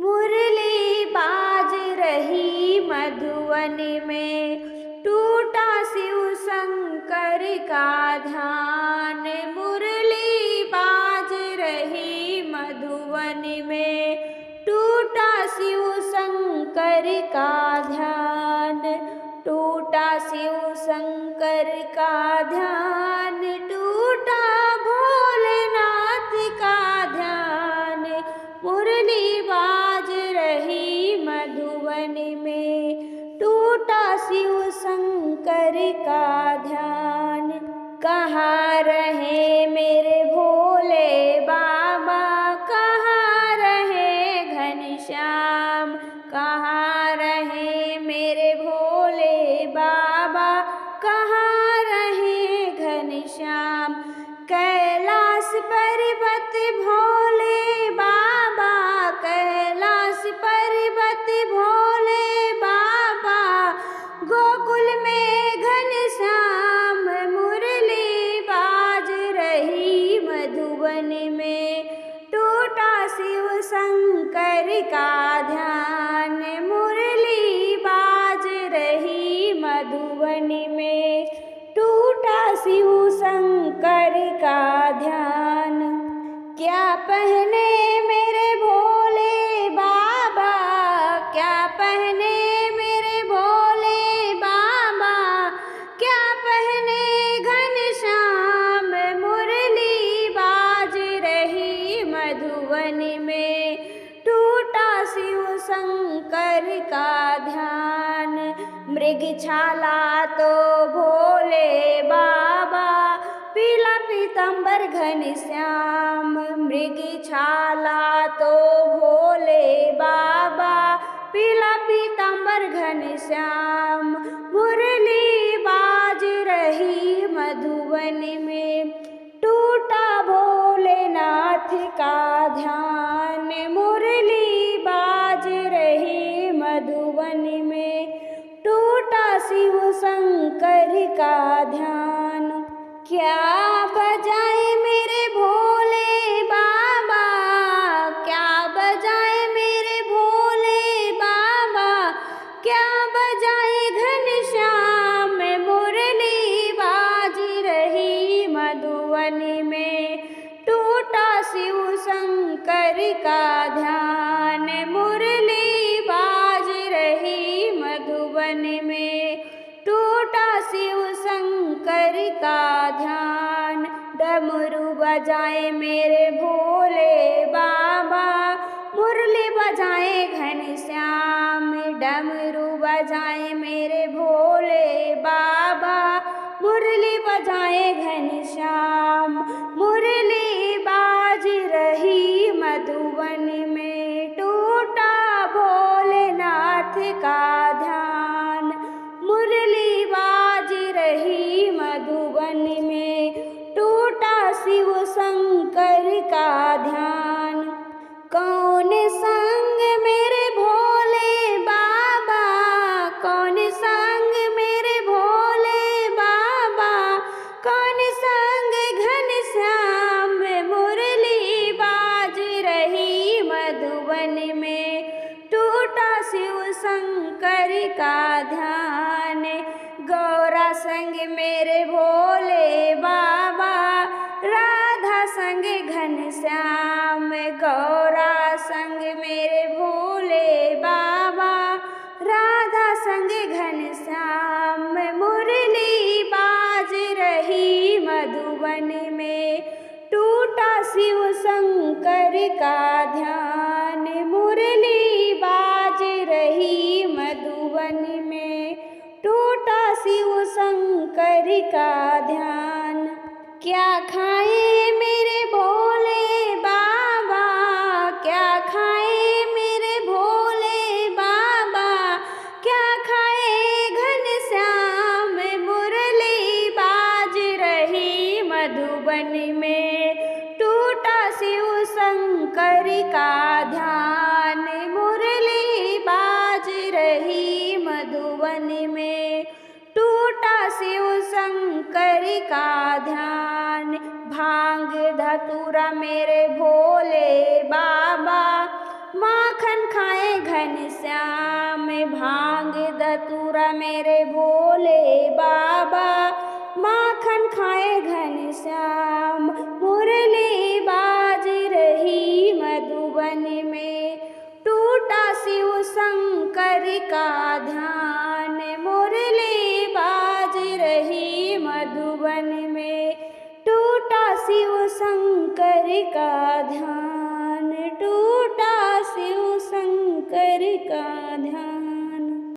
मुरली बाज रही मधुवन में, टूटा शिव शंकर का ध्यान। मुरली बाज रही मधुवन में, टूटा शिव शंकर का ध्यान। टूटा शिव शंकर का ध्यान, टूटा भोलेनाथ का ध्यान। मुरली बाज रही मधुवन में, टूटा शिव शंकर का ध्यान। कहाँ रहे मेरे भोले बाबा, कहाँ रहे घनश्याम। कहाँ रहे मेरे भोले बाबा, कहाँ रहे घनश्याम। कैलाश पर्वत भोले बाबा, कैलाश पर्वत भोले बाबा, गोकुल में घनश्याम। मुरली बाज रही मधुवन में, टूटा शिव शंकर का ध्यान। मुरली बाज रही मधुवन में, टूटा शिव शंकर का ध्यान। क्या पहने मेरे भोले बाबा, क्या पहने मेरे भोले बाबा, क्या पहने घनश्याम। मुरली बाज रही मधुवन में, टूटा शिव शंकर का ध्यान। मृगछाला तो भोले बाबा, पीला पीतांबर घनश्याम। मृगछाला तो भोले बाबा, पीला पीतांबर घनश्याम। मुरली बाज रही मधुवन में, टूटा भोलेनाथ का ध्यान। मुरली बाज रही मधुवन में, टूटा शिव शंकर का ध्यान। क्या बजाए मेरे भोले बाबा, क्या बजाए मेरे भोले बाबा, क्या बजाए घनश्याम। मुरली बाज रही मधुवन में, टूटा शिव शंकर का ध्यान। मुरली बाज रही मधुवन में, टूटा शिव शंकर का ध्यान। डमरू बजाए मेरे भोले बाबा, मुरली बजाए घनश्याम। डमरू बजाए मेरे भोले बाबा, मुरली बजाए घनश्याम। मुरली बाज रही मधुवन में, टूटा भोलेनाथ का ध्यान। मुरली बाज रही मधुवन में, टूटा शिव शंकर का ध्यान। कौन संग मेरे भोले बाबा, कौन संग मेरे भोले बाबा, कौन संग घनश्याम। मुरली बाज रही मधुवन में, टूटा शिव शंकर का ध्यान। गौरा संग मेरे भोले बाबा, राधा संग घनश्याम। गौरा संग मेरे भोले बाबा, राधा संग घनश्याम। मुरली बाज रही मधुवन में, टूटा शिव शंकर का ध्यान। मुरली बाज रही मधुवन में, टूटा शिव शंकर का ध्यान। क्या खाए मेरे भोले बाबा, क्या खाए मेरे भोले बाबा, क्या खाए घनश्याम। मुरली बाज रही मधुवन में, टूटा शिव शंकर का ध्यान। मुरली बाज रही मधुवन में, टूटा शिव शंकर का ध्यान। भांग धतूरा मेरे भोले बाबा, माखन खा घनश्याम, भांग धतूरा मेरे भोले बाबा, माखन खाए घनश्याम। मुरली बाज रही मधुबन में, टूटा शिव शंकर का ध्यान। मुरली बाज रही मधुबन में, टूटा शिव शंकर का ध्यान।